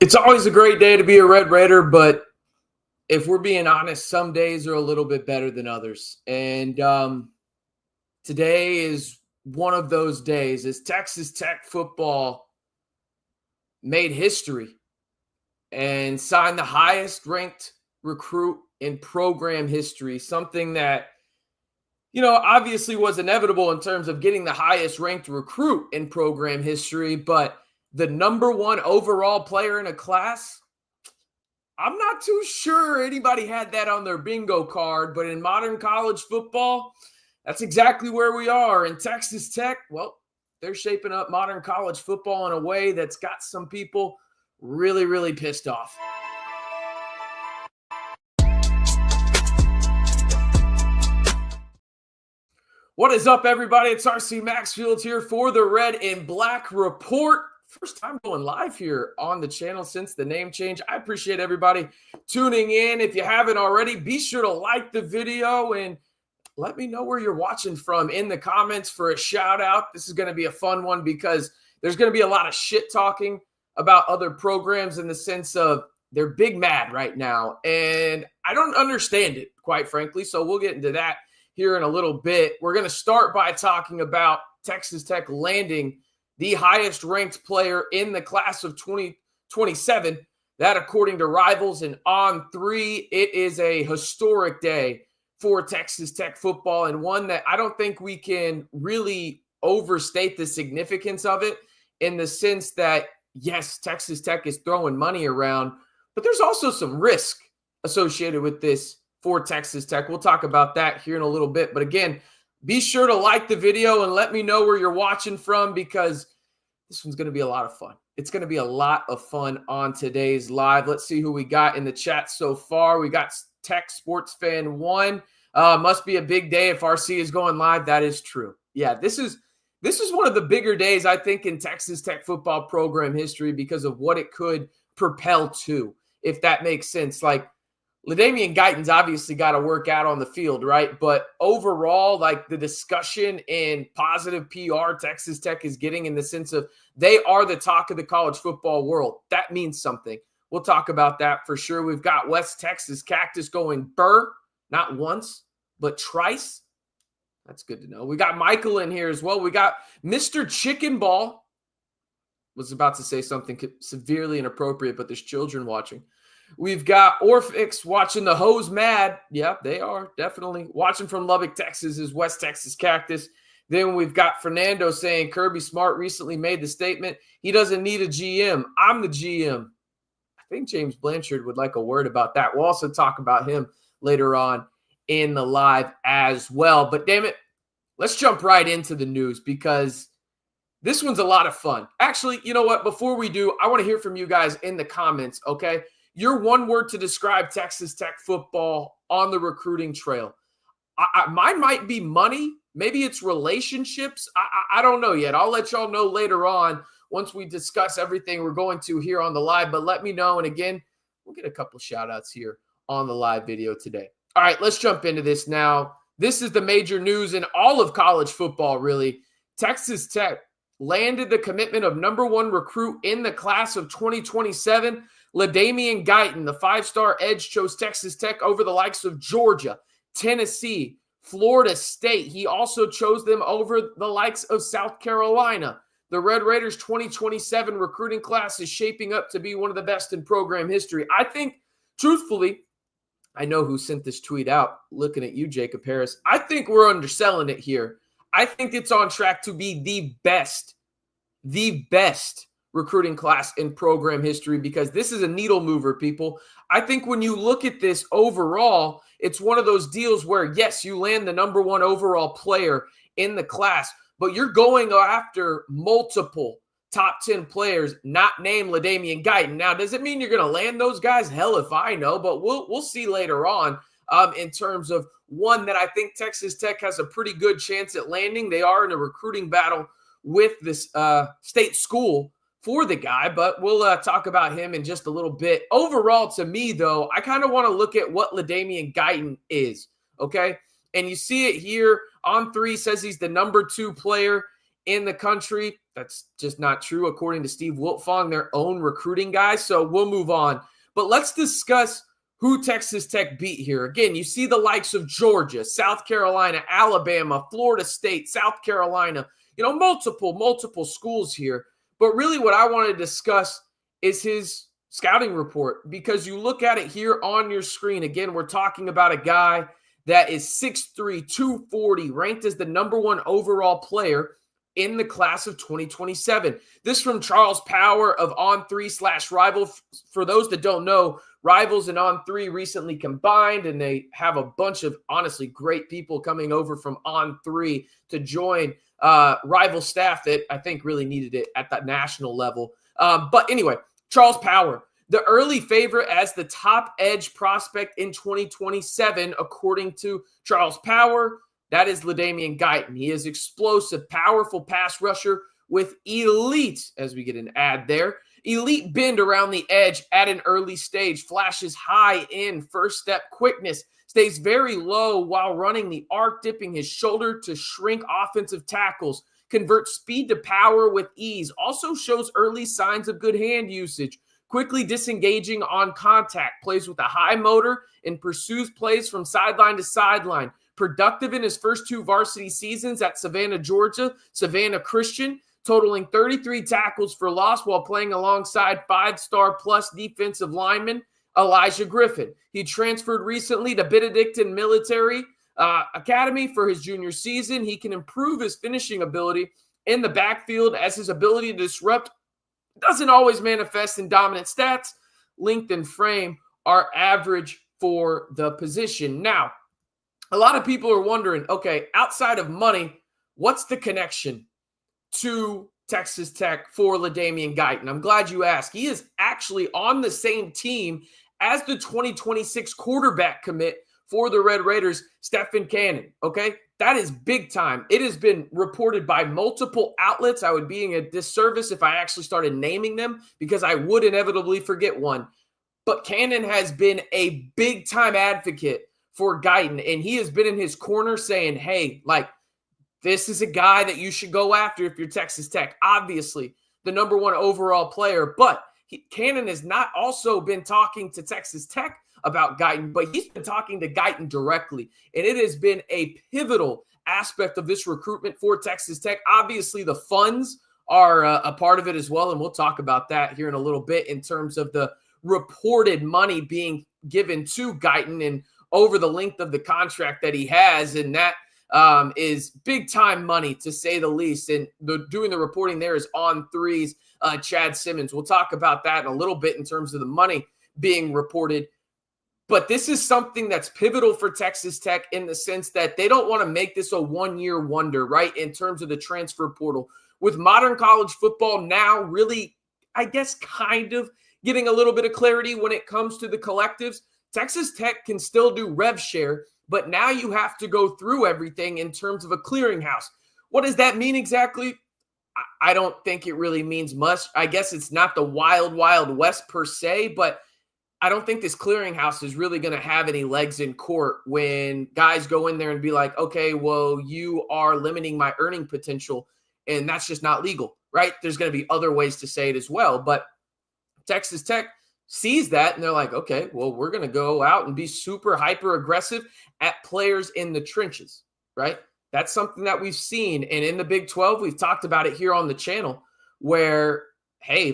It's always a great day to be a Red Raider, but if we're being honest, some days are a little bit better than others. And today is one of those days as Texas Tech football made history and signed the highest ranked recruit in program history, something that, obviously was inevitable in terms of getting the highest ranked recruit in program history, but the number one overall player in a class, I'm not too sure anybody had that on their bingo card, but in modern college football, that's exactly where we are. And Texas Tech, well, they're shaping up modern college football in a way that's got some people really, really pissed off. What is up, everybody? It's RC Maxfield here for the Red and Black Report. First time going live here on the channel since the name change. I appreciate everybody tuning in. If you haven't already, be sure to like the video and let me know where you're watching from in the comments for a shout out. This is going to be a fun one because there's going to be a lot of shit talking about other programs in the sense of they're big mad right now. And I don't understand it, quite frankly. So we'll get into that here in a little bit. We're going to start by talking about Texas Tech landing the highest ranked player in the class of 2027. That, according to Rivals and On3, it is a historic day for Texas Tech football, and one that I don't think we can really overstate the significance of it, in the sense that, yes, Texas Tech is throwing money around, but there's also some risk associated with this for Texas Tech. We'll talk about that here in a little bit. But again, be sure to like the video and let me know where you're watching from, because this one's going to be a lot of fun. It's going to be a lot of fun on today's live. Let's see who we got in the chat so far. We got Tech Sports Fan 1. Must be a big day if RC is going live. That is true. Yeah, this is one of the bigger days, I think, in Texas Tech football program history because of what it could propel to, if that makes sense. Like, LaDamion Guyton's obviously got to work out on the field, right? But overall, like, the discussion and positive PR Texas Tech is getting in the sense of they are the talk of the college football world. That means something. We'll talk about that for sure. We've got West Texas Cactus going burr, not once, but twice. That's good to know. We got Michael in here as well. We got Mr. Chicken Ball. Was about to say something severely inappropriate, but there's children watching. We've got Orphix watching the Hose Mad. Yeah, they are definitely watching from Lubbock, Texas, is West Texas Cactus. Then we've got Fernando saying Kirby Smart recently made the statement he doesn't need a GM. I'm the GM. I think James Blanchard would like a word about that. We'll also talk about him later on in the live as well. But damn it, let's jump right into the news because this one's a lot of fun. Actually, you know what? Before we do, I want to hear from you guys in the comments, okay? Your one word to describe Texas Tech football on the recruiting trail. Mine might be money. Maybe it's relationships. I don't know yet. I'll let y'all know later on once we discuss everything we're going to here on the live. But let me know. And again, we'll get a couple shout outs here on the live video today. All right, let's jump into this now. This is the major news in all of college football, really. Texas Tech landed the commitment of number one recruit in the class of 2027. LaDamion Guyton, the five-star edge, chose Texas Tech over the likes of Georgia, Tennessee, Florida State. He also chose them over the likes of South Carolina. The Red Raiders 2027 recruiting class is shaping up to be one of the best in program history. I think, truthfully, I know who sent this tweet out, looking at you, Jacob Harris. I think we're underselling it here. I think it's on track to be the best recruiting class in program history, because this is a needle mover, people. I think when you look at this overall, it's one of those deals where, yes, you land the number one overall player in the class, but you're going after multiple top 10 players not named LaDamion Guyton. Now, does it mean you're going to land those guys? Hell if I know, but we'll see later on in terms of one that I think Texas Tech has a pretty good chance at landing. They are in a recruiting battle with this state school for the guy, but we'll talk about him in just a little bit. Overall, to me, though, I kind of want to look at what LaDamion Guyton is, okay? And you see it here. On3 says he's the number 2 player in the country. That's just not true, according to Steve Wiltfong, their own recruiting guy. So we'll move on. But let's discuss who Texas Tech beat here. Again, you see the likes of Georgia, South Carolina, Alabama, Florida State, South Carolina, multiple schools here. But really what I want to discuss is his scouting report, because you look at it here on your screen. Again, we're talking about a guy that is 6'3", 240, ranked as the #1 overall player in the class of 2027. This from Charles Power of On3/Rival. For those that don't know, Rivals and On3 recently combined, and they have a bunch of honestly great people coming over from On3 to join Rival staff that I think really needed it at the national level. But anyway, Charles Power, the early favorite as the top edge prospect in 2027, according to Charles Power. That is LaDamion Guyton. He is explosive, powerful pass rusher with elite, as we get an ad there, elite bend around the edge at an early stage, flashes high in first step quickness, stays very low while running the arc, dipping his shoulder to shrink offensive tackles, converts speed to power with ease, also shows early signs of good hand usage, quickly disengaging on contact, plays with a high motor and pursues plays from sideline to sideline. Productive in his first 2 varsity seasons at Savannah, Georgia, Savannah Christian, totaling 33 tackles for loss while playing alongside 5-star plus defensive lineman Elijah Griffin. He transferred recently to Benedictine Military Academy for his junior season. He can improve his finishing ability in the backfield, as his ability to disrupt doesn't always manifest in dominant stats. Length and frame are average for the position. Now, a lot of people are wondering, okay, outside of money, what's the connection to Texas Tech for LaDamion Guyton? I'm glad you asked. He is actually on the same team as the 2026 quarterback commit for the Red Raiders, Stephen Cannon, okay? That is big time. It has been reported by multiple outlets. I would be in a disservice if I actually started naming them, because I would inevitably forget one. But Cannon has been a big-time advocate for Guyton, and he has been in his corner saying, hey, this is a guy that you should go after if you're Texas Tech. Obviously, the #1 overall player, but Cannon has not also been talking to Texas Tech about Guyton, but he's been talking to Guyton directly, and it has been a pivotal aspect of this recruitment for Texas Tech. Obviously, the funds are a part of it as well, and we'll talk about that here in a little bit in terms of the reported money being given to Guyton and over the length of the contract that he has, and that is big-time money, to say the least. And doing the reporting there is On3's Chad Simmons. We'll talk about that in a little bit in terms of the money being reported. But this is something that's pivotal for Texas Tech in the sense that they don't want to make this a one-year wonder, right, in terms of the transfer portal. With modern college football now really, I guess, kind of getting a little bit of clarity when it comes to the collectives, Texas Tech can still do rev share, but now you have to go through everything in terms of a clearinghouse. What does that mean exactly? I don't think it really means much. I guess it's not the wild, wild west per se, but I don't think this clearinghouse is really going to have any legs in court when guys go in there and be like, okay, well, you are limiting my earning potential, and that's just not legal, right? There's going to be other ways to say it as well, but Texas Tech sees that, and they're like, okay, well, we're going to go out and be super hyper aggressive at players in the trenches, right? That's something that we've seen. And in the Big 12, we've talked about it here on the channel where, hey,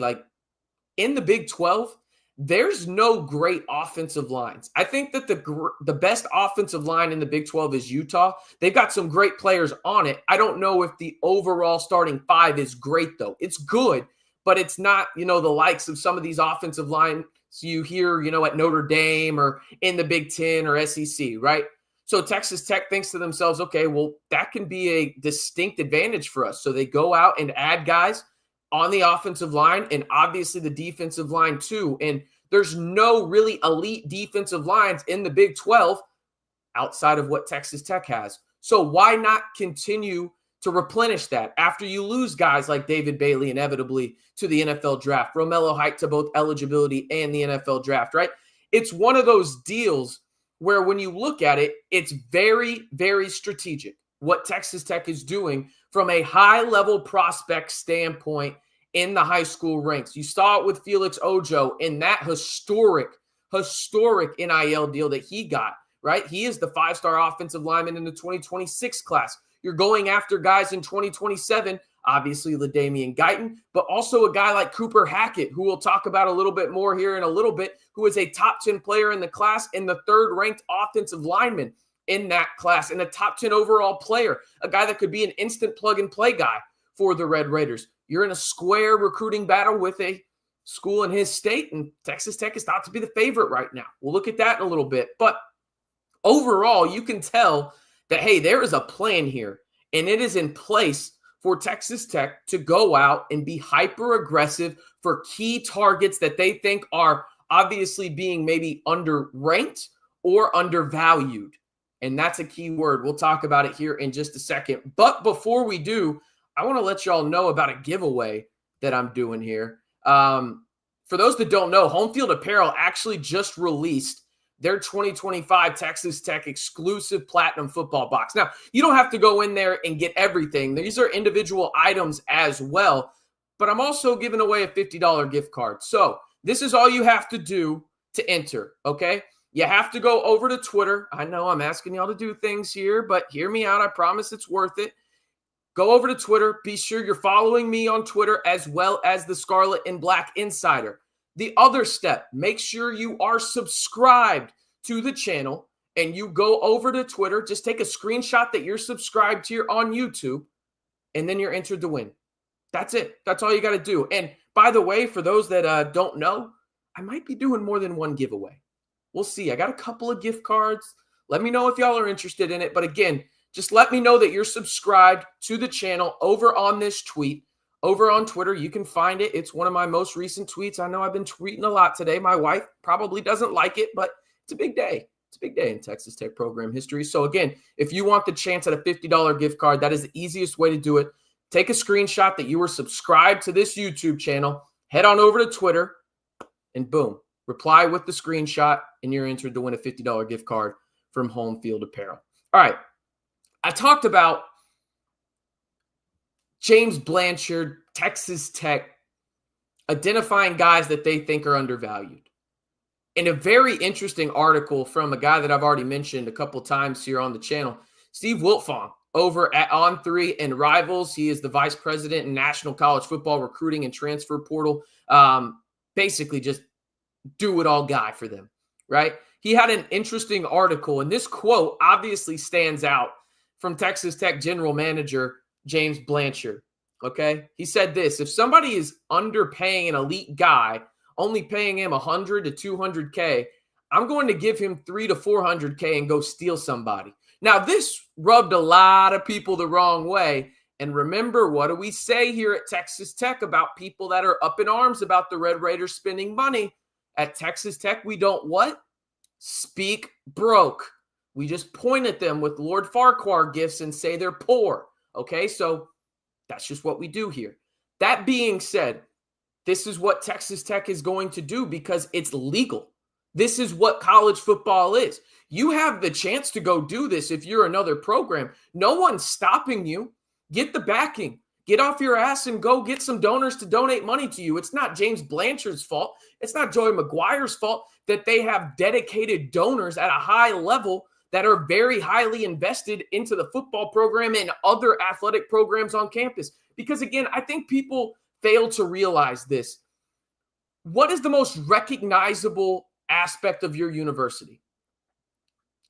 in the Big 12, there's no great offensive lines. I think that the best offensive line in the Big 12 is Utah. They've got some great players on it. I don't know if the overall starting 5 is great, though. It's good, but it's not, the likes of some of these offensive lines you hear, at Notre Dame or in the Big 10 or SEC, right? So Texas Tech thinks to themselves, okay, well, that can be a distinct advantage for us. So they go out and add guys on the offensive line and obviously the defensive line too. And there's no really elite defensive lines in the Big 12 outside of what Texas Tech has. So why not continue to replenish that after you lose guys like David Bailey inevitably to the NFL draft, Romello Height to both eligibility and the NFL draft, right? It's one of those deals where when you look at it, it's very, very strategic. what Texas Tech is doing from a high-level prospect standpoint in the high school ranks. You saw it with Felix Ojo in that historic NIL deal that he got, right? He is the 5-star offensive lineman in the 2026 class. You're going after guys in 2027, obviously LaDamion Guyton, but also a guy like Cooper Hackett, who we'll talk about a little bit more here in a little bit, who is a top 10 player in the class and the 3rd-ranked offensive lineman in that class and a top 10 overall player, a guy that could be an instant plug-and-play guy for the Red Raiders. You're in a square recruiting battle with a school in his state, and Texas Tech is thought to be the favorite right now. We'll look at that in a little bit. But overall, you can tell that, hey, there is a plan here, and it is in place for Texas Tech to go out and be hyper-aggressive for key targets that they think are obviously being maybe underranked or undervalued. And that's a key word. We'll talk about it here in just a second. But before we do, I want to let y'all know about a giveaway that I'm doing here. For those that don't know, Home Field Apparel actually just released their 2025 Texas Tech exclusive Platinum football box. Now, you don't have to go in there and get everything. These are individual items as well. But I'm also giving away a $50 gift card. So this is all you have to do to enter, okay? You have to go over to Twitter. I know I'm asking y'all to do things here, but hear me out. I promise it's worth it. Go over to Twitter. Be sure you're following me on Twitter as well as the Scarlet and Black Insider. The other step, make sure you are subscribed to the channel and you go over to Twitter. Just take a screenshot that you're subscribed here on YouTube, and then you're entered to win. That's it. That's all you got to do. And by the way, for those that don't know, I might be doing more than one giveaway. We'll see. I got a couple of gift cards. Let me know if y'all are interested in it. But again, just let me know that you're subscribed to the channel over on this tweet. Over on Twitter, you can find it. It's one of my most recent tweets. I know I've been tweeting a lot today. My wife probably doesn't like it, but it's a big day. It's a big day in Texas Tech program history. So again, if you want the chance at a $50 gift card, that is the easiest way to do it. Take a screenshot that you were subscribed to this YouTube channel, head on over to Twitter, and boom, reply with the screenshot, and you're entered to win a $50 gift card from Home Field Apparel. All right. I talked about James Blanchard, Texas Tech, identifying guys that they think are undervalued. In a very interesting article from a guy that I've already mentioned a couple times here on the channel, Steve Wiltfong, over at On3 and Rivals. He is the vice president in National College Football Recruiting and Transfer Portal. Basically just do-it-all guy for them, right? He had an interesting article, and this quote obviously stands out from Texas Tech general manager James Blanchard, okay? He said this: if somebody is underpaying an elite guy, only paying him $100 to $200K, I'm going to give him $300 to $400K and go steal somebody. Now, this rubbed a lot of people the wrong way. And remember, what do we say here at Texas Tech about people that are up in arms about the Red Raiders spending money? At Texas Tech, we don't what? Speak broke. We just point at them with Lord Farquhar gifts and say they're poor. Okay, so that's just what we do here. That being said, this is what Texas Tech is going to do because it's legal. This is what college football is. You have the chance to go do this if you're another program. No one's stopping you. Get the backing. Get off your ass and go get some donors to donate money to you. It's not James Blanchard's fault. It's not Joey McGuire's fault that they have dedicated donors at a high level that are very highly invested into the football program and other athletic programs on campus. Because again, I think people fail to realize this. What is the most recognizable aspect of your university?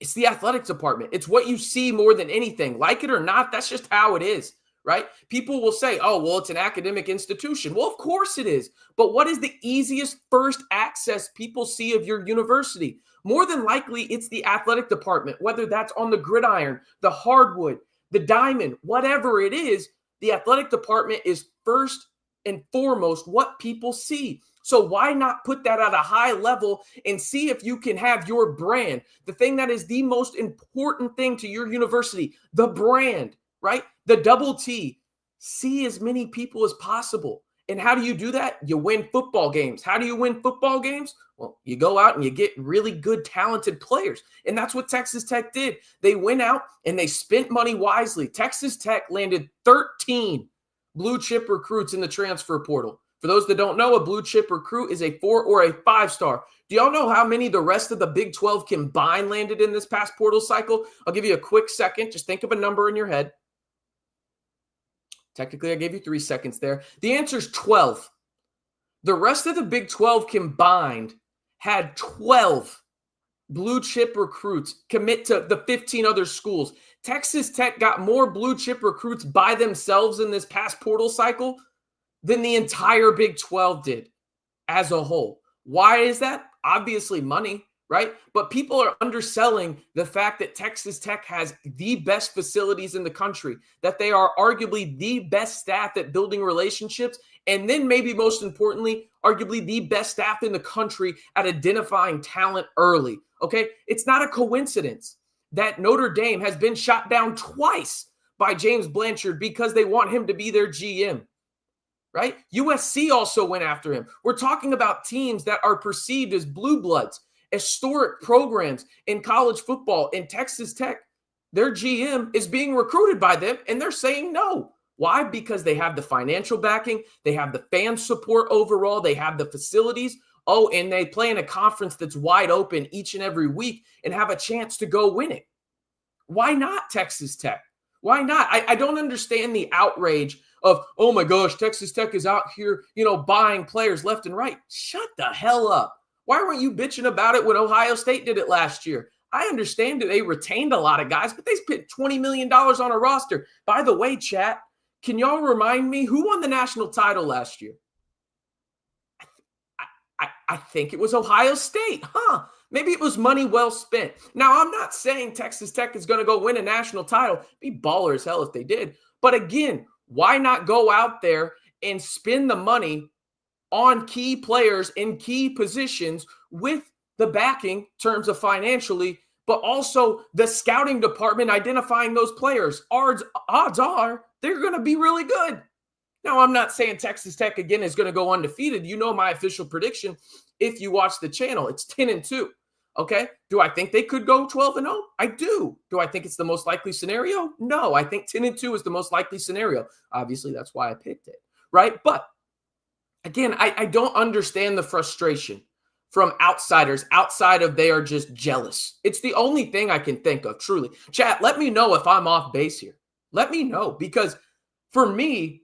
It's the athletics department. It's what you see more than anything. Like it or not, that's just how it is, right? People will say, oh, well, it's an academic institution. Well, of course it is. But what is the easiest first access people see of your university? More than likely, it's the athletic department, whether that's on the gridiron, the hardwood, the diamond, whatever it is, the athletic department is first and foremost what people see. So why not put that at a high level and see if you can have your brand, the thing that is the most important thing to your university, the brand, right? The double T. See as many people as possible. And how do you do that? You win football games. How do you win football games? Well, you go out and you get really good, talented players. And that's what Texas Tech did. They went out and they spent money wisely. Texas Tech landed 13 blue chip recruits in the transfer portal. For those that don't know, a blue chip recruit is a 4 or a 5-star. Do y'all know how many the rest of the Big 12 combined landed in this past portal cycle? I'll give you a quick second. Just think of a number in your head. Technically, I gave you 3 seconds there. The answer is 12. The rest of the Big 12 combined had 12 blue chip recruits commit to the 15 other schools. Texas Tech got more blue chip recruits by themselves in this past portal cycle than the entire Big 12 did as a whole. Why is that? Obviously money, right? But people are underselling the fact that Texas Tech has the best facilities in the country, that they are arguably the best staff at building relationships, and then maybe most importantly, arguably the best staff in the country at identifying talent early, okay? It's not a coincidence that Notre Dame has been shot down twice by James Blanchard because they want him to be their GM. Right? USC also went after him. We're talking about teams that are perceived as blue bloods, historic programs in college football. In Texas Tech, their GM is being recruited by them, and they're saying no. Why? Because they have the financial backing, they have the fan support overall, they have the facilities. Oh, and they play in a conference that's wide open each and every week and have a chance to go win it. Why not Texas Tech? Why not? I don't understand the outrage of, oh my gosh, Texas Tech is out here, buying players left and right. Shut the hell up. Why weren't you bitching about it when Ohio State did it last year? I understand that they retained a lot of guys, but they spent $20 million on a roster. By the way, chat, can y'all remind me who won the national title last year? I think it was Ohio State. Maybe it was money well spent. Now, I'm not saying Texas Tech is going to go win a national title. It'd be baller as hell if they did. But again, why not go out there and spend the money on key players in key positions with the backing in terms of financially, but also the scouting department identifying those players? Odds are they're going to be really good. Now, I'm not saying Texas Tech, again, is going to go undefeated. You know my official prediction if you watch the channel. It's 10-2. Okay? Do I think they could go 12-0? I do. Do I think it's the most likely scenario? No. I think 10-2 is the most likely scenario. Obviously, that's why I picked it, right? But again, I don't understand the frustration from outsiders outside of they are just jealous. It's the only thing I can think of, truly. Chat, let me know if I'm off base here. Let me know, because for me,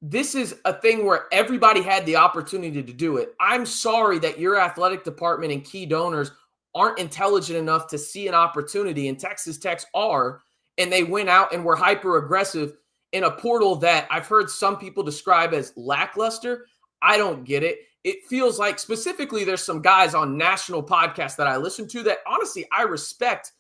this is a thing where everybody had the opportunity to do it. I'm sorry that your athletic department and key donors aren't intelligent enough to see an opportunity, and Texas Tech's are, and they went out and were hyper aggressive in a portal that I've heard some people describe as lackluster. I don't get it. It feels like, specifically, there's some guys on national podcasts that I listen to that honestly I respect,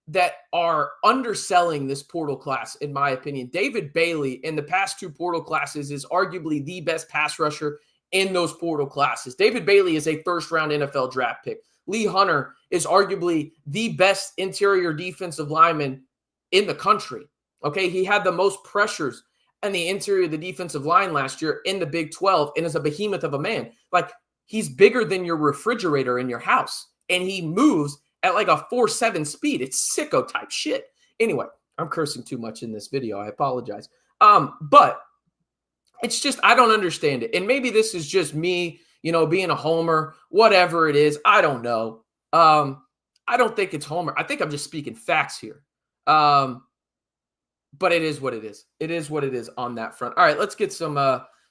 that are underselling this portal class, in my opinion. David Bailey in the past 2 portal classes is arguably the best pass rusher in those portal classes. David Bailey is a first-round NFL draft pick. Lee Hunter is arguably the best interior defensive lineman in the country. Okay, he had the most pressures in the interior of the defensive line last year in the Big 12 and is a behemoth of a man. Like, he's bigger than your refrigerator in your house, and he moves at like a 4.7 speed. It's sicko type shit. Anyway, I'm cursing too much in this video. I apologize. But it's just, I don't understand it. And maybe this is just me, being a homer, whatever it is. I don't know. I don't think it's homer. I think I'm just speaking facts here. But it is what it is. It is what it is on that front. All right, let's get some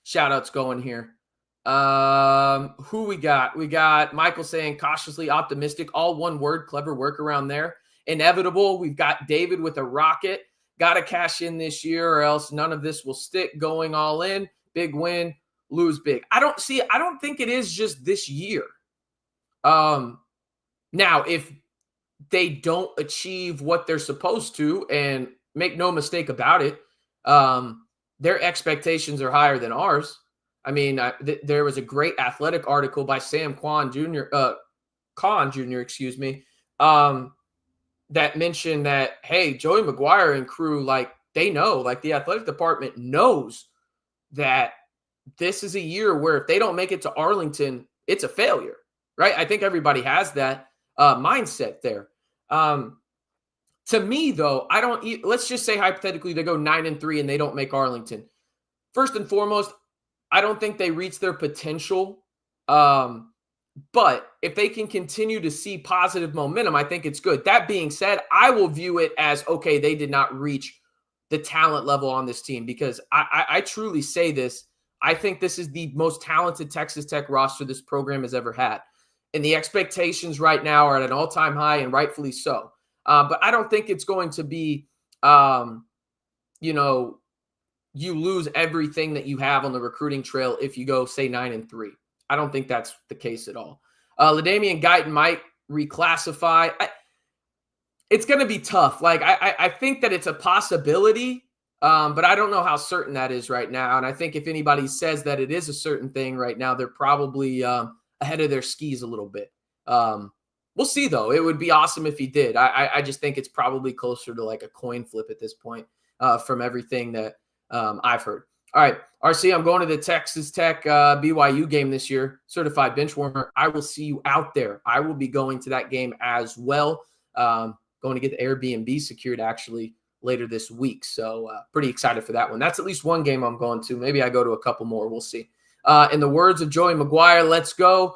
shout outs going here. Who we got? We got Michael saying cautiously optimistic, all one word, clever work around there. Inevitable. We've got David with a rocket. Got to cash in this year or else none of this will stick. Going all in. Big win, lose big. I don't think it is just this year. Now, if they don't achieve what they're supposed to, and make no mistake about it, their expectations are higher than ours. I mean, there was a great athletic article by Sam Khan Jr., that mentioned that, hey, Joey McGuire and crew, like, they know, like, the athletic department knows that this is a year where if they don't make it to Arlington, it's a failure, right? I think everybody has that mindset there. To me, though, let's just say hypothetically they go 9-3 and they don't make Arlington. First and foremost, I don't think they reach their potential. But if they can continue to see positive momentum, I think it's good. That being said, I will view it as, okay, they did not reach the talent level on this team, because I truly say this. I think this is the most talented Texas Tech roster this program has ever had. And the expectations right now are at an all-time high, and rightfully so. But I don't think it's going to be, you lose everything that you have on the recruiting trail if you go, say, 9-3. I don't think that's the case at all. LaDamion Guyton might reclassify. It's going to be tough. Like, I think that it's a possibility, but I don't know how certain that is right now. And I think if anybody says that it is a certain thing right now, they're probably ahead of their skis a little bit. We'll see, though. It would be awesome if he did. I just think it's probably closer to like a coin flip at this point from everything that I've heard. All right, RC, I'm going to the Texas Tech BYU game this year, certified bench warmer. I will see you out there. I will be going to that game as well. Going to get the Airbnb secured actually later this week. So pretty excited for that one. That's at least one game I'm going to. Maybe I go to a couple more. We'll see. In the words of Joey McGuire, let's go.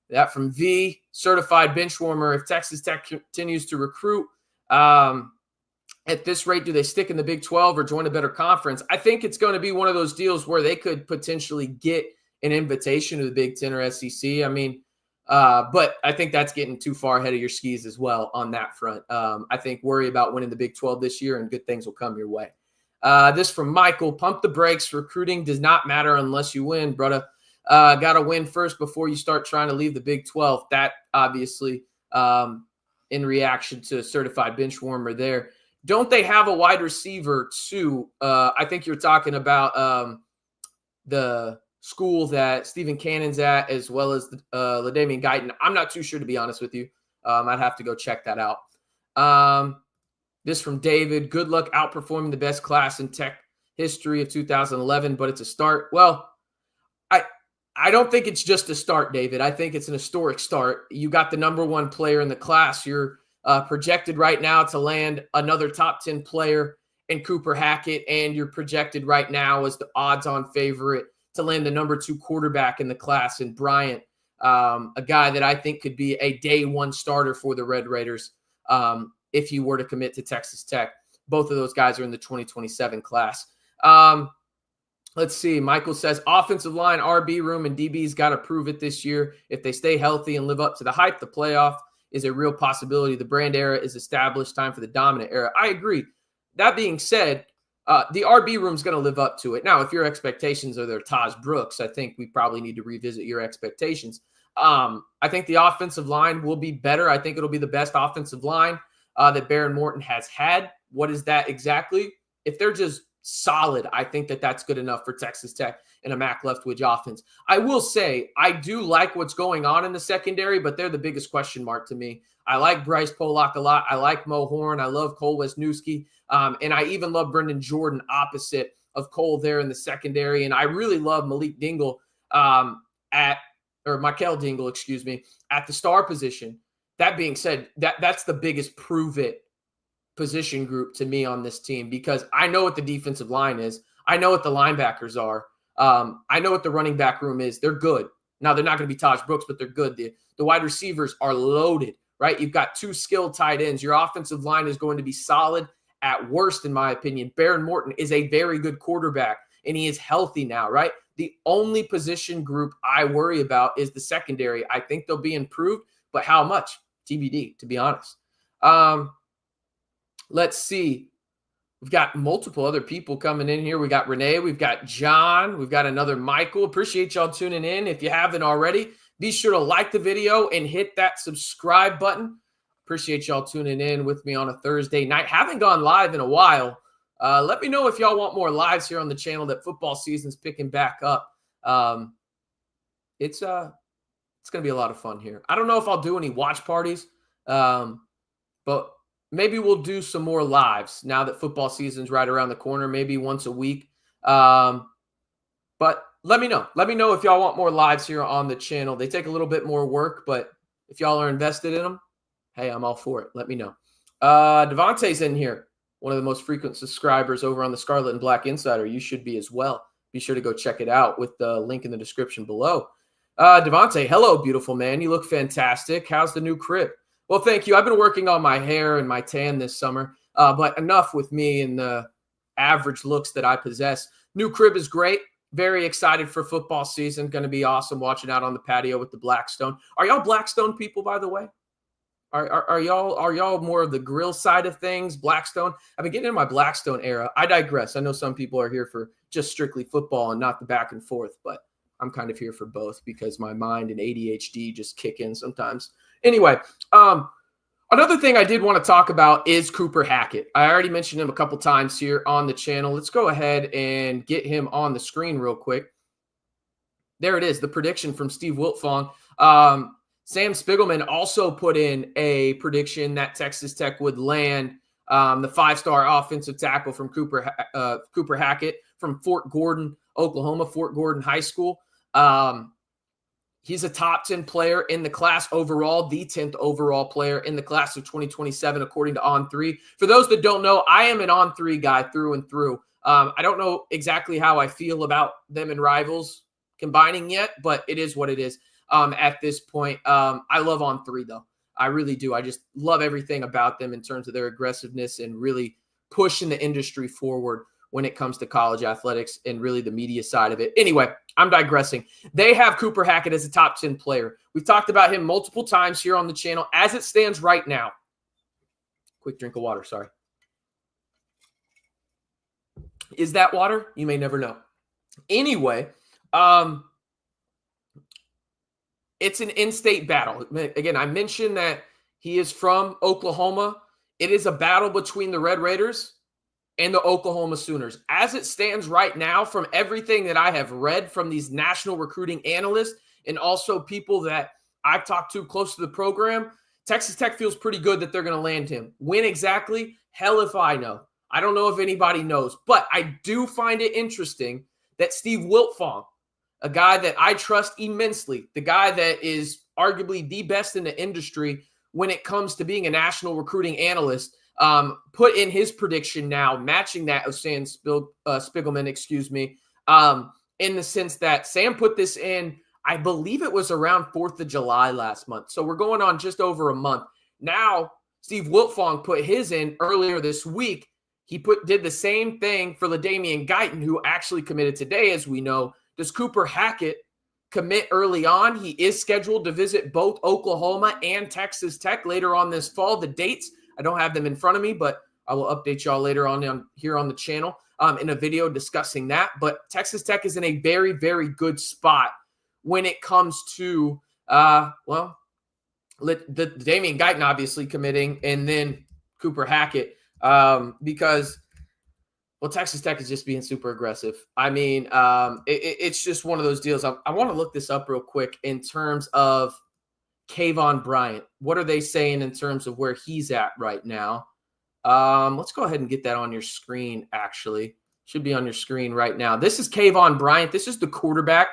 That from V, certified bench warmer. If Texas Tech continues to recruit, at this rate, do they stick in the Big 12 or join a better conference? I think it's going to be one of those deals where they could potentially get an invitation to the Big 10 or SEC. I mean, but I think that's getting too far ahead of your skis as well on that front. I think worry about winning the Big 12 this year and good things will come your way. This from Michael, pump the brakes. Recruiting does not matter unless you win, brother. Got to win first before you start trying to leave the Big 12. That obviously in reaction to certified bench warmer there. Don't they have a wide receiver too? I think you're talking about the school that Stephen Cannon's at, as well as LaDamion Guyton. I'm not too sure, to be honest with you. I'd have to go check that out. This from David. Good luck outperforming the best class in Tech history of 2011, but it's a start. Well, I don't think it's just a start, David. I think it's an historic start. You got the number one player in the class. You're projected right now to land another top 10 player in Cooper Hackett, and you're projected right now as the odds-on favorite to land the number 2 quarterback in the class in Bryant, a guy that I think could be a day one starter for the Red Raiders if he were to commit to Texas Tech. Both of those guys are in the 2027 class. Let's see. Michael says, offensive line, RB room, and DB's got to prove it this year. If they stay healthy and live up to the hype, the playoff is a real possibility. The brand era is established. Time for the dominant era. I agree. That being said, the RB room is going to live up to it. Now, if your expectations are their Taj Brooks, I think we probably need to revisit your expectations. I think the offensive line will be better. I think it'll be the best offensive line that Baron Morton has had. What is that exactly? If they're just solid, I think that that's good enough for Texas Tech and a Mac Leftwich offense. I will say I do like what's going on in the secondary, but they're the biggest question mark to me. I like Bryce Pollock a lot. I like Mo Horn. I love Cole Wisniewski. And I even love Brendan Jordan opposite of Cole there in the secondary. And I really love Malik Dingle Michael Dingle, at the star position. That being said, that's the biggest prove it position group to me on this team, because I know what the defensive line is. I know what the linebackers are. I know what the running back room is. They're good. Now, they're not going to be Taj Brooks, but they're good. The wide receivers are loaded, right? You've got 2 skilled tight ends. Your offensive line is going to be solid at worst, in my opinion. Baron Morton is a very good quarterback, and he is healthy now, right? The only position group I worry about is the secondary. I think they'll be improved, but how much? TBD, to be honest. Let's see. We've got multiple other people coming in here. We got Renee. We've got John. We've got another Michael. Appreciate y'all tuning in. If you haven't already, be sure to like the video and hit that subscribe button. Appreciate y'all tuning in with me on a Thursday night. Haven't gone live in a while. Let me know if y'all want more lives here on the channel. That football season's picking back up. It's going to be a lot of fun here. I don't know if I'll do any watch parties, but maybe we'll do some more lives now that football season's right around the corner, maybe once a week. But let me know. Let me know if y'all want more lives here on the channel. They take a little bit more work, but if y'all are invested in them, hey, I'm all for it. Let me know. Devontae's in here, one of the most frequent subscribers over on the Scarlet and Black Insider. You should be as well. Be sure to go check it out with the link in the description below. Devontae, hello, beautiful man. You look fantastic. How's the new crib? Well, thank you. I've been working on my hair and my tan this summer, but enough with me and the average looks that I possess. New crib is great. Very excited for football season. Going to be awesome watching out on the patio with the Blackstone. Are y'all Blackstone people, by the way? Are y'all more of the grill side of things, Blackstone? I've been getting in my Blackstone era. I digress. I know some people are here for just strictly football and not the back and forth, but I'm kind of here for both because my mind and ADHD just kick in sometimes. Anyway, another thing I did want to talk about is Cooper Hackett. I already mentioned him a couple times here on the channel. Let's go ahead and get him on the screen real quick. There it is, the prediction from Steve Wiltfong. Sam Spiegelman also put in a prediction that Texas Tech would land the five-star offensive tackle from Cooper Hackett from Fort Gordon, Oklahoma, Fort Gordon High School. He's a top 10 player in the class overall, the 10th overall player in the class of 2027, according to On3. For those that don't know, I am an On3 guy through and through. I don't know exactly how I feel about them and Rivals combining yet, but it is what it is. At this point, I love On3 though. I really do. I just love everything about them in terms of their aggressiveness and really pushing the industry forward when it comes to college athletics and really the media side of it. Anyway, I'm digressing. They have Cooper Hackett as a top 10 player. We've talked about him multiple times here on the channel. As it stands right now, quick drink of water, sorry. Is that water? You may never know. Anyway, it's an in-state battle. Again, I mentioned that he is from Oklahoma. It is a battle between the Red Raiders and the Oklahoma Sooners. As it stands right now, from everything that I have read from these national recruiting analysts and also people that I've talked to close to the program, Texas Tech feels pretty good that they're going to land him. When exactly? Hell if I know. I don't know if anybody knows. But I do find it interesting that Steve Wiltfong, a guy that I trust immensely, the guy that is arguably the best in the industry when it comes to being a national recruiting analyst, put in his prediction now, matching that of Sam Spiegelman, in the sense that Sam put this in, I believe it was around 4th of July last month. So we're going on just over a month. Now, Steve Wiltfong put his in earlier this week. He did the same thing for LaDamion Guyton, who actually committed today, as we know. Does Cooper Hackett commit early on? He is scheduled to visit both Oklahoma and Texas Tech later on this fall. The dates, I don't have them in front of me, but I will update y'all later on here on the channel in a video discussing that. But Texas Tech is in a very, very good spot when it comes to, the LaDamion Guyton obviously committing and then Cooper Hackett because – well, Texas Tech is just being super aggressive. I mean, it's just one of those deals. I want to look this up real quick in terms of Kayvon Bryant. What are they saying in terms of where he's at right now? Let's go ahead and get that on your screen, actually. Should be on your screen right now. This is Kayvon Bryant. This is the quarterback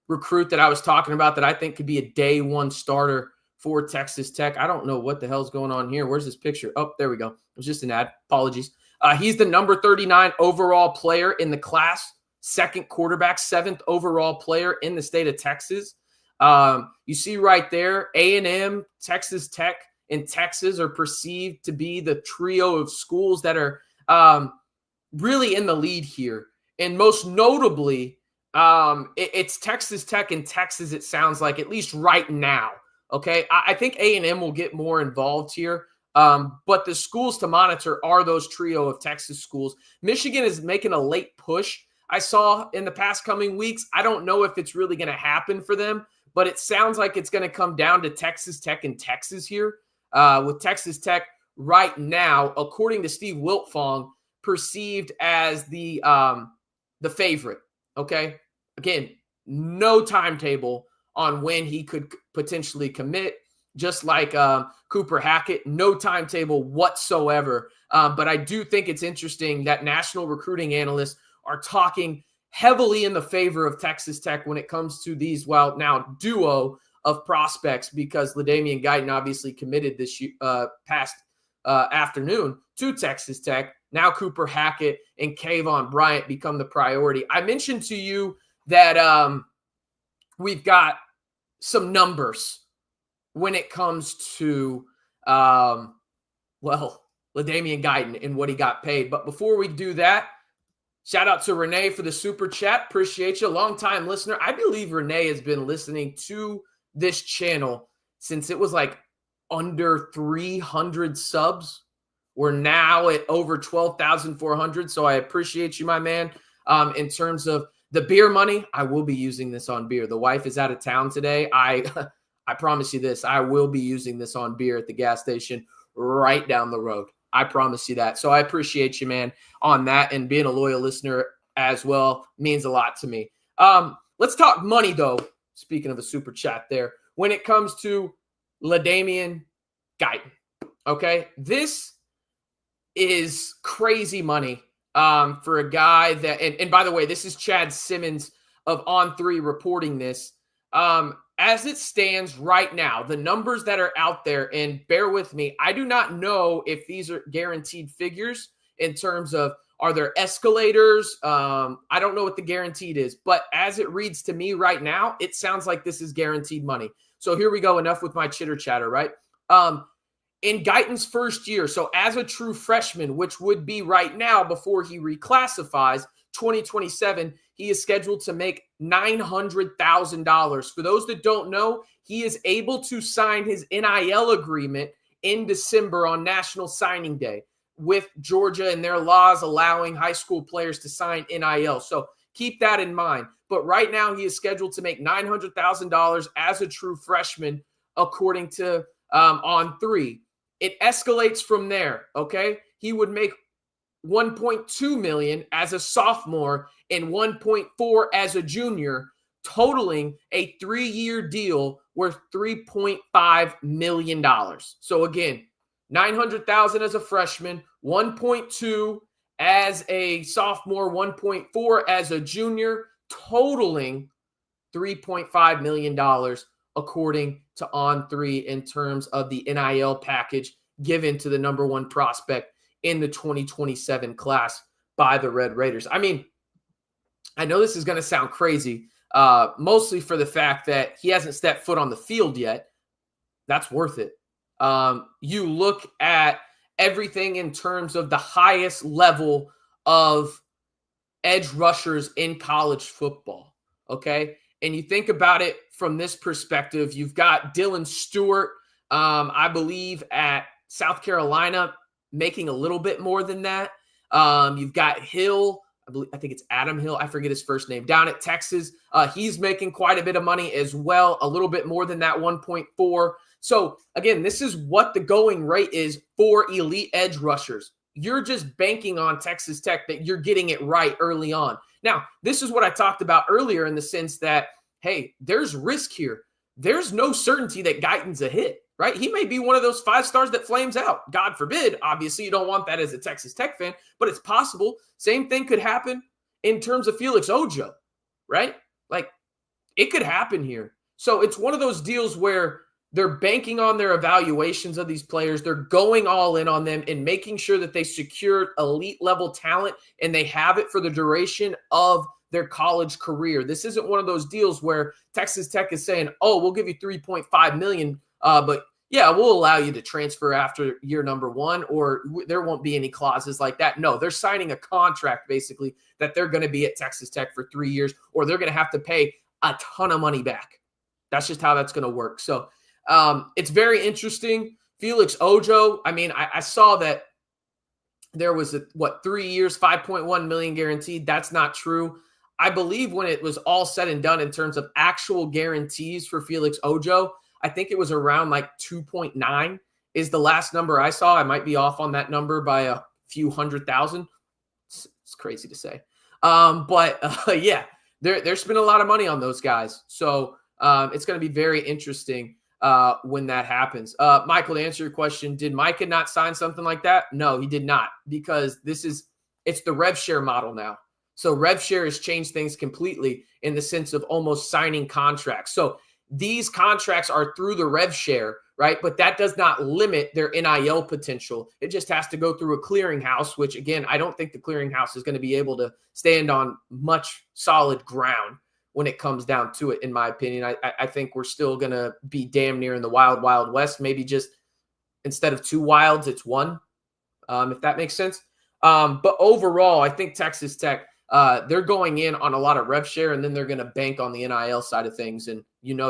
recruit that I was talking about that I think could be a day one starter for Texas Tech. I don't know what the hell's going on here. Where's this picture? Oh, there we go. It was just an ad. Apologies. He's the number 39 overall player in the class, second quarterback, 7th overall player in the state of Texas. You see right there, A&M, Texas Tech, and Texas are perceived to be the trio of schools that are really in the lead here. And most notably, it's Texas Tech and Texas, it sounds like, at least right now. Okay, I think A&M will get more involved here. But the schools to monitor are those trio of Texas schools. Michigan is making a late push. I saw in the past coming weeks. I don't know if it's really going to happen for them, but it sounds like it's going to come down to Texas Tech and Texas here. With Texas Tech right now, according to Steve Wiltfong, perceived as the favorite. Okay, again, no timetable on when he could potentially commit. Just like Cooper Hackett, no timetable whatsoever. But I do think it's interesting that national recruiting analysts are talking heavily in the favor of Texas Tech when it comes to these, well, now duo of prospects, because LaDamion Guyton obviously committed this past afternoon to Texas Tech. Now Cooper Hackett and Kayvon Bryant become the priority. I mentioned to you that we've got some numbers when it comes to, LaDamion Guyton and what he got paid. But before we do that, shout out to Renee for the super chat. Appreciate you. Long-time listener. I believe Renee has been listening to this channel since it was like under 300 subs. We're now at over 12,400. So I appreciate you, my man. In terms of the beer money, I will be using this on beer. The wife is out of town today. I promise you this. I will be using this on beer at the gas station right down the road. I promise you that. So I appreciate you, man, on that, and being a loyal listener as well means a lot to me. Let's talk money, though. Speaking of a super chat there, when it comes to LaDamion Guyton, okay? This is crazy money for a guy that, and by the way, this is Chad Simmons of On3 reporting this. As it stands right now, the numbers that are out there, and bear with me, I do not know if these are guaranteed figures in terms of, are there escalators? I don't know what the guaranteed is, but as it reads to me right now, it sounds like this is guaranteed money. So here we go. Enough with my chitter chatter, right? In Guyton's first year, so as a true freshman, which would be right now before he reclassifies, 2027, he is scheduled to make $900,000. For those that don't know, he is able to sign his NIL agreement in December on National Signing Day, with Georgia and their laws allowing high school players to sign NIL. So keep that in mind. But right now he is scheduled to make $900,000 as a true freshman, according to On3. It escalates from there, okay? He would make $1.2 million as a sophomore and $1.4 as a junior, totaling a 3-year deal worth $3.5 million. So again, $900,000 as a freshman, $1.2 as a sophomore, $1.4 as a junior, totaling $3.5 million, according to On3, in terms of the NIL package given to the number one prospect in the 2027 class by the Red Raiders. I mean, I know this is going to sound crazy, mostly for the fact that he hasn't stepped foot on the field yet. That's worth it. You look at everything in terms of the highest level of edge rushers in college football, okay? And you think about it from this perspective, you've got Dylan Stewart, I believe, at South Carolina, making a little bit more than that. You've got Hill, I think it's Adam Hill, I forget his first name, down at Texas. He's making quite a bit of money as well, a little bit more than that 1.4. So again, this is what the going rate is for elite edge rushers. You're just banking on Texas Tech that you're getting it right early on. Now, this is what I talked about earlier, in the sense that, hey, there's risk here. There's no certainty that Guyton's a hit, right? He may be one of those 5 stars that flames out. God forbid. Obviously, you don't want that as a Texas Tech fan, but it's possible. Same thing could happen in terms of Felix Ojo, right? Like, it could happen here. So it's one of those deals where they're banking on their evaluations of these players. They're going all in on them and making sure that they secure elite level talent, and they have it for the duration of their college career. This isn't one of those deals where Texas Tech is saying, oh, we'll give you $3.5 million, but yeah, we'll allow you to transfer after year number 1, or there won't be any clauses like that. No, they're signing a contract basically that they're going to be at Texas Tech for 3 years, or they're going to have to pay a ton of money back. That's just how that's going to work. So it's very interesting. Felix Ojo, I mean, I saw that there was 3 years, $5.1 million guaranteed. That's not true. I believe when it was all said and done in terms of actual guarantees for Felix Ojo, I think it was around like 2.9 is the last number I saw. I might be off on that number by a few $100,000. It's crazy to say. Yeah, they're spending a lot of money on those guys. So it's going to be very interesting when that happens. Michael, to answer your question, did Micah not sign something like that? No, he did not, because it's the rev share model now. So rev share has changed things completely in the sense of almost signing contracts. So these contracts are through the rev share, right? But that does not limit their NIL potential. It just has to go through a clearinghouse, which again, I don't think the clearinghouse is going to be able to stand on much solid ground when it comes down to it, in my opinion. I think we're still going to be damn near in the wild, wild west. Maybe just instead of 2 wilds, it's 1, if that makes sense. But overall, I think Texas Tech, they're going in on a lot of rev share, and then they're going to bank on the NIL side of things. And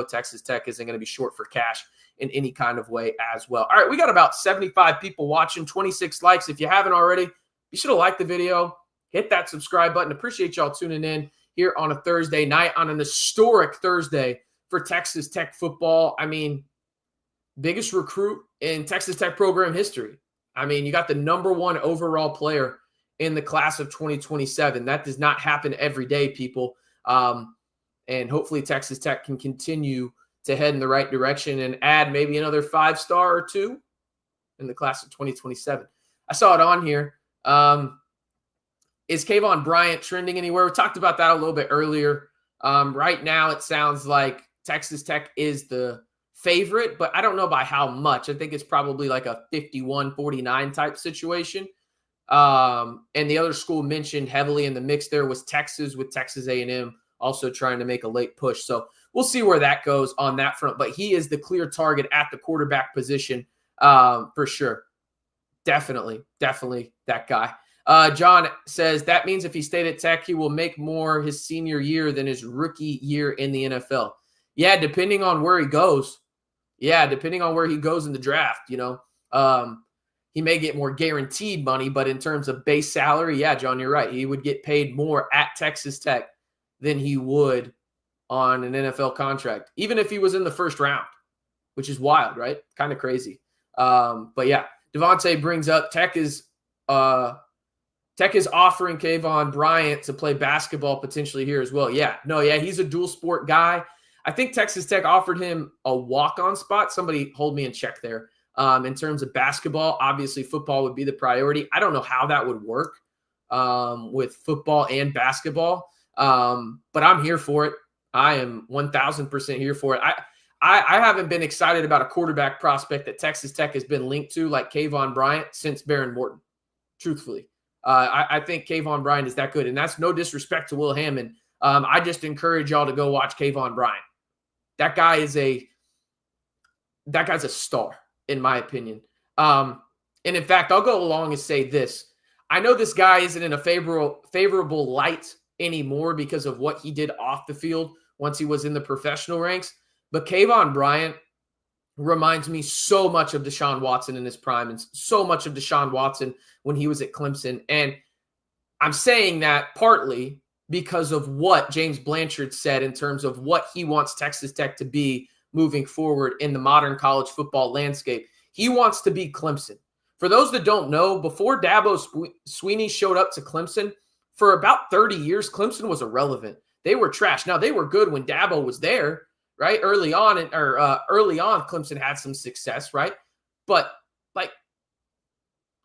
Texas Tech isn't going to be short for cash in any kind of way as well. All right, we got about 75 people watching, 26 likes. If you haven't already, be sure to like the video, hit that subscribe button. Appreciate y'all tuning in here on a Thursday night, on an historic Thursday for Texas Tech football. I mean, biggest recruit in Texas Tech program history. I mean, you got the #1 overall player in the class of 2027. That does not happen every day, people. And hopefully Texas Tech can continue to head in the right direction and add maybe another 5-star or 2 in the class of 2027. I saw it on here. Is Kayvon Bryant trending anywhere? We talked about that a little bit earlier. Right now, it sounds like Texas Tech is the favorite, but I don't know by how much. I think it's probably like a 51-49 type situation. And the other school mentioned heavily in the mix there was Texas, with Texas A&M also trying to make a late push. So we'll see where that goes on that front. But he is the clear target at the quarterback position for sure. Definitely that guy. John says that means if he stayed at Tech, he will make more his senior year than his rookie year in the NFL. Yeah, depending on where he goes. Yeah, depending on where he goes in the draft, he may get more guaranteed money, but in terms of base salary, yeah, John, you're right. He would get paid more at Texas Tech than he would on an NFL contract, even if he was in the first round, which is wild, right? Kind of crazy. But yeah, Devontae brings up Tech is offering Kayvon Bryant to play basketball potentially here as well. Yeah, he's a dual sport guy. I think Texas Tech offered him a walk-on spot. Somebody hold me in check there. In terms of basketball, obviously football would be the priority. I don't know how that would work with football and basketball, but I'm here for it. I am 1,000% here for it. I haven't been excited about a quarterback prospect that Texas Tech has been linked to like Kayvon Bryant since Baron Morton, truthfully. I think Kayvon Bryant is that good, and that's no disrespect to Will Hammond. I just encourage y'all to go watch Kayvon Bryant. That guy's a star, in my opinion. And in fact, I'll go along and say this. I know this guy isn't in a favorable light anymore because of what he did off the field once he was in the professional ranks. But Kayvon Bryant reminds me so much of Deshaun Watson in his prime and so much of Deshaun Watson when he was at Clemson. And I'm saying that partly because of what James Blanchard said in terms of what he wants Texas Tech to be moving forward in the modern college football landscape. He wants to be Clemson. For those that don't know, before Dabo Swinney showed up to Clemson, for about 30 years, Clemson was irrelevant. They were trash. Now, they were good when Dabo was there, right? Early on, Clemson had some success, right? But,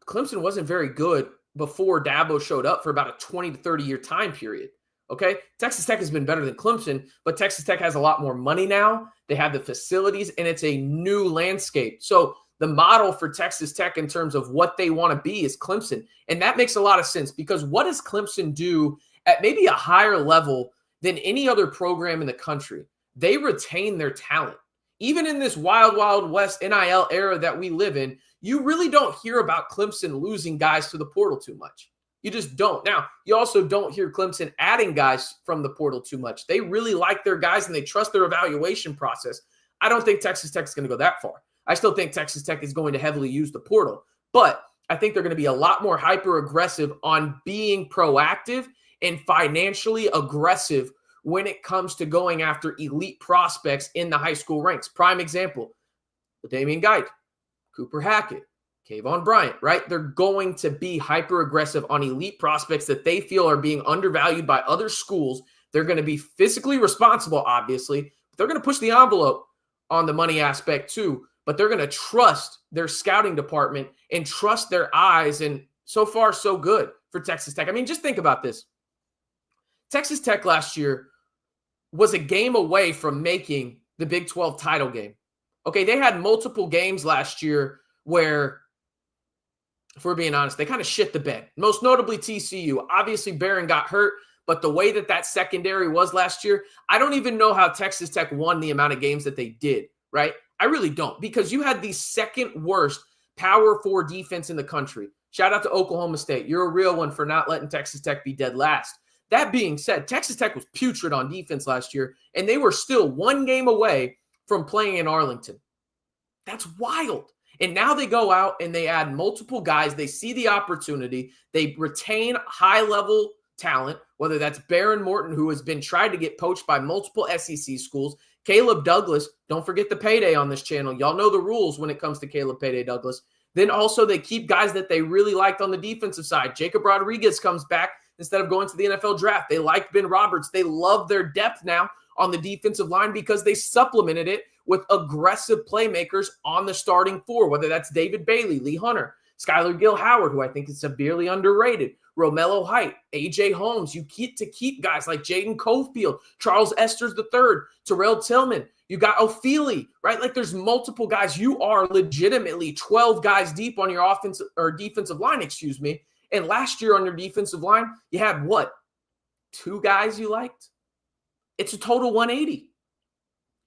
Clemson wasn't very good before Dabo showed up for about a 20 to 30-year time period. Okay, Texas Tech has been better than Clemson, but Texas Tech has a lot more money now. They have the facilities, and it's a new landscape. So the model for Texas Tech in terms of what they want to be is Clemson. And that makes a lot of sense because what does Clemson do at maybe a higher level than any other program in the country? They retain their talent. Even in this wild, wild west NIL era that we live in, you really don't hear about Clemson losing guys to the portal too much. You just don't. Now, you also don't hear Clemson adding guys from the portal too much. They really like their guys and they trust their evaluation process. I don't think Texas Tech is going to go that far. I still think Texas Tech is going to heavily use the portal, but I think they're going to be a lot more hyper-aggressive on being proactive and financially aggressive when it comes to going after elite prospects in the high school ranks. Prime example, LaDamion Guyton, Cooper Hackett, Kayvon Bryant, right? They're going to be hyper-aggressive on elite prospects that they feel are being undervalued by other schools. They're going to be physically responsible, obviously, but they're going to push the envelope on the money aspect too, but they're going to trust their scouting department and trust their eyes, and so far, so good for Texas Tech. I mean, just think about this. Texas Tech last year was a game away from making the Big 12 title game. Okay, they had multiple games last year where, if we're being honest, they kind of shit the bed. Most notably TCU. Obviously, Barron got hurt, but the way that secondary was last year, I don't even know how Texas Tech won the amount of games that they did, right? I really don't, because you had the second worst Power 4 defense in the country. Shout out to Oklahoma State. You're a real one for not letting Texas Tech be dead last. That being said, Texas Tech was putrid on defense last year, and they were still one game away from playing in Arlington. That's wild. And now they go out and they add multiple guys. They see the opportunity. They retain high-level talent, whether that's Barron Morton, who has been tried to get poached by multiple SEC schools. Caleb Douglas, don't forget the payday on this channel. Y'all know the rules when it comes to Caleb Payday Douglas. Then also they keep guys that they really liked on the defensive side. Jacob Rodriguez comes back instead of going to the NFL draft. They liked Ben Roberts. They love their depth now on the defensive line because they supplemented it with aggressive playmakers on the starting four, whether that's David Bailey, Lee Hunter, Skylar Gill-Howard, who I think is severely underrated, Romello Height, A.J. Holmes. You get to keep guys like Jaden Cofield, Charles Esters III, Terrell Tillman. You got Ofili, right? Like there's multiple guys. You are legitimately 12 guys deep on your offensive or defensive line, excuse me. And last year on your defensive line, you had what? 2 guys you liked? It's a total 180.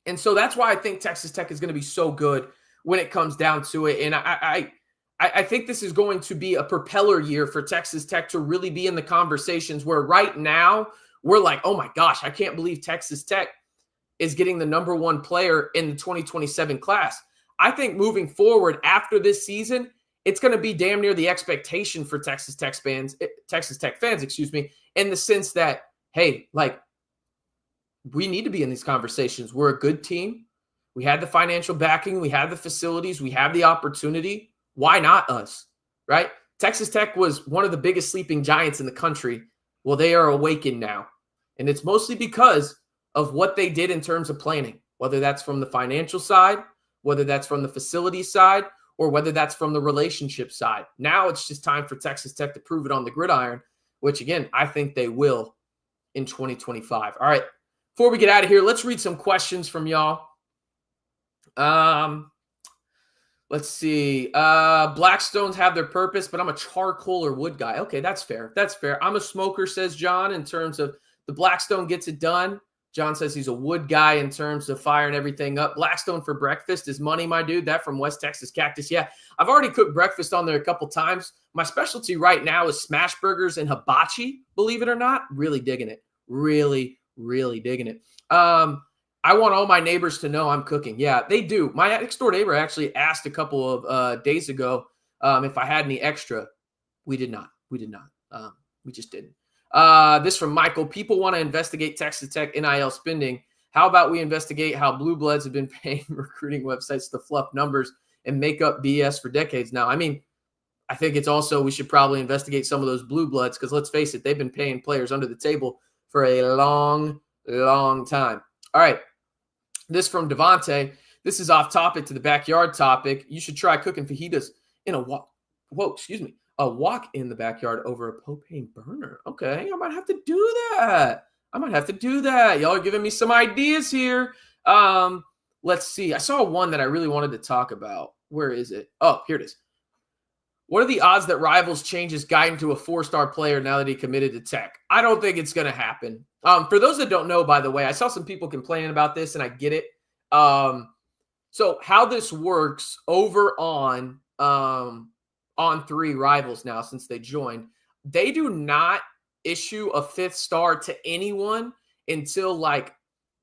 And so that's why I think Texas Tech is going to be so good when it comes down to it. And I think this is going to be a propeller year for Texas Tech to really be in the conversations where right now we're like, oh my gosh, I can't believe Texas Tech is getting the number 1 player in the 2027 class. I think moving forward after this season, it's going to be damn near the expectation for Texas Tech fans, in the sense that, hey, like, we need to be in these conversations. We're a good team. We had the financial backing. We have the facilities. We have the opportunity. Why not us, right? Texas Tech was one of the biggest sleeping giants in the country. Well, they are awakened now. And it's mostly because of what they did in terms of planning, whether that's from the financial side, whether that's from the facility side, or whether that's from the relationship side. Now it's just time for Texas Tech to prove it on the gridiron, which, again, I think they will in 2025. All right. Before we get out of here, let's read some questions from y'all. Let's see. Blackstones have their purpose, but I'm a charcoal or wood guy. Okay, that's fair. That's fair. I'm a smoker, says John, in terms of the Blackstone gets it done. John says he's a wood guy in terms of firing everything up. Blackstone for breakfast is money, my dude. That from West Texas Cactus. Yeah, I've already cooked breakfast on there a couple times. My specialty right now is smash burgers and hibachi, believe it or not. Really digging it. Really digging it. I want all my neighbors to know I'm cooking. Yeah, they do. My next door neighbor actually asked a couple of days ago if I had any extra. We did not. We just didn't. This from Michael. People want to investigate Texas Tech NIL spending. How about we investigate how blue bloods have been paying recruiting websites to fluff numbers and make up BS for decades now? I mean, I think it's also we should probably investigate some of those blue bloods because let's face it, they've been paying players under the table for a long time. All right. This from Devontae. This is off topic to the backyard topic. You should try cooking fajitas in a wok. A wok in the backyard over a propane burner. Okay, I might have to do that. Y'all are giving me some ideas here. Let's see. I saw one that I really wanted to talk about. Where is it? Oh, here it is. What are the odds that Rivals changes Guyton to a 4-star player now that he committed to Tech? I don't think it's going to happen. For those that don't know, by the way, I saw some people complaining about this, and I get it. So how this works over on 3 Rivals now, since they joined, they do not issue a 5th star to anyone until like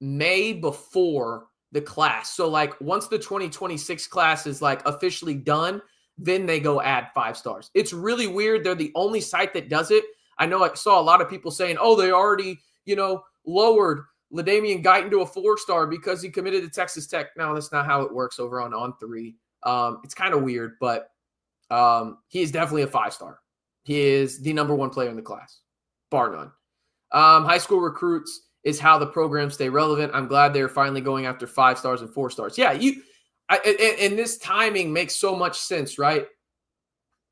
May before the class. So like once the 2026 class is like officially done, then they go add 5 stars. It's really weird. They're the only site that does it. I know I saw a lot of people saying, oh, they already, lowered LaDamion Guyton to a 4-star because he committed to Texas Tech. No, that's not how it works over on 3. It's kind of weird, but he is definitely a 5-star. He is the number 1 player in the class, bar none. High school recruits is how the programs stay relevant. I'm glad they're finally going after 5 stars and 4 stars. Yeah, and this timing makes so much sense, right?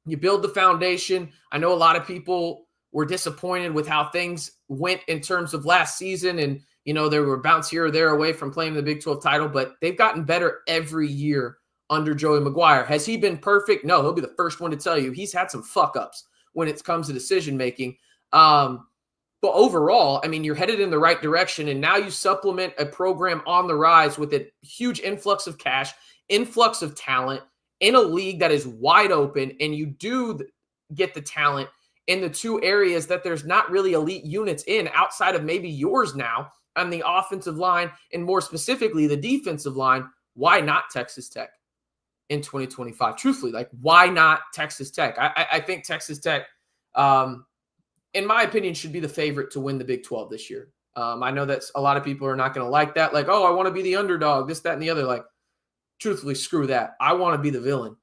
You build the foundation. I know a lot of people were disappointed with how things went in terms of last season. And, you know, they were bounce here or there away from playing the Big 12 title, but they've gotten better every year under Joey McGuire. Has he been perfect? No, he'll be the first one to tell you he's had some fuck-ups when it comes to decision-making. But overall, I mean, you're headed in the right direction, and now you supplement a program on the rise with a huge influx of cash, influx of talent in a league that is wide open, and you do get the talent in the two areas that there's not really elite units in outside of maybe yours now on the offensive line and more specifically the defensive line. Why not Texas Tech in 2025? Truthfully, like, why not Texas Tech? I think Texas Tech, in my opinion, should be the favorite to win the Big 12 this year. I know that a lot of people are not going to like that. Like, oh, I want to be the underdog, this, that, and the other. Like, truthfully, screw that. I want to be the villain.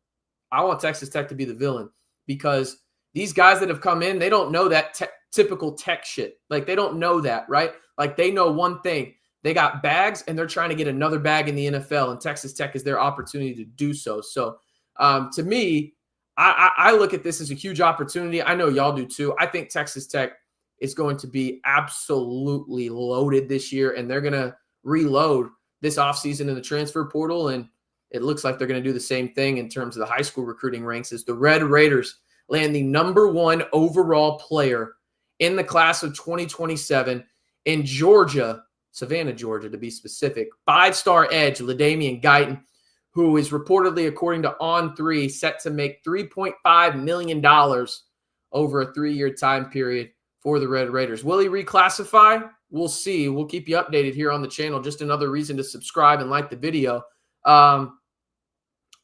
I want Texas Tech to be the villain because these guys that have come in, they don't know that typical Tech shit. Like, they don't know that, right? Like, they know one thing. They got bags, and they're trying to get another bag in the NFL, and Texas Tech is their opportunity to do so. So, to me, I look at this as a huge opportunity. I know y'all do too. I think Texas Tech is going to be absolutely loaded this year, and they're going to reload this offseason in the transfer portal, and it looks like they're going to do the same thing in terms of the high school recruiting ranks as the Red Raiders land the #1 overall player in the class of 2027 in Georgia, Savannah, Georgia, to be specific. 5-star edge, LaDamion Guyton, who is reportedly, according to On3, set to make $3.5 million over a 3-year time period for the Red Raiders. Will he reclassify? We'll see. We'll keep you updated here on the channel. Just another reason to subscribe and like the video.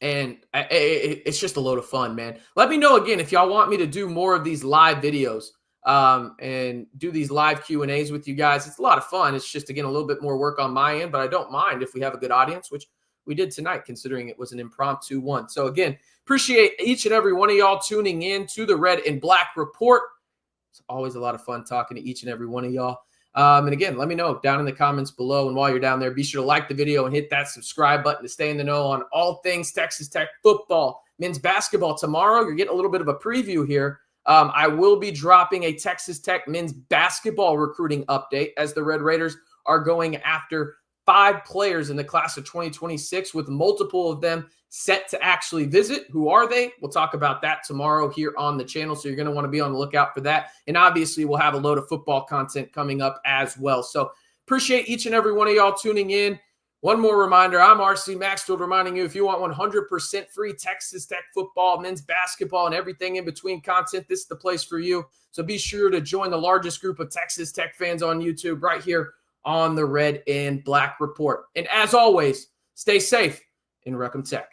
And it's just a load of fun, man. Let me know, again, if y'all want me to do more of these live videos and do these live Q&As with you guys. It's a lot of fun. It's just, again, a little bit more work on my end, but I don't mind if we have a good audience, which we did tonight, considering it was an impromptu one. So, again, appreciate each and every one of y'all tuning in to the Red and Black Report. It's always a lot of fun talking to each and every one of y'all. And again, let me know down in the comments below. And while you're down there, be sure to like the video and hit that subscribe button to stay in the know on all things Texas Tech football, men's basketball. Tomorrow, you're getting a little bit of a preview here. I will be dropping a Texas Tech men's basketball recruiting update as the Red Raiders are going after 5 players in the class of 2026, with multiple of them set to actually visit. Who are they? We'll talk about that tomorrow here on the channel, so you're going to want to be on the lookout for that. And obviously, we'll have a load of football content coming up as well. So appreciate each and every one of y'all tuning in. One more reminder, I'm RC Maxfield, reminding you, if you want 100% free Texas Tech football, men's basketball, and everything in between content, this is the place for you. So be sure to join the largest group of Texas Tech fans on YouTube right here on the Red and Black Report. And as always, stay safe and Reclassify Tech.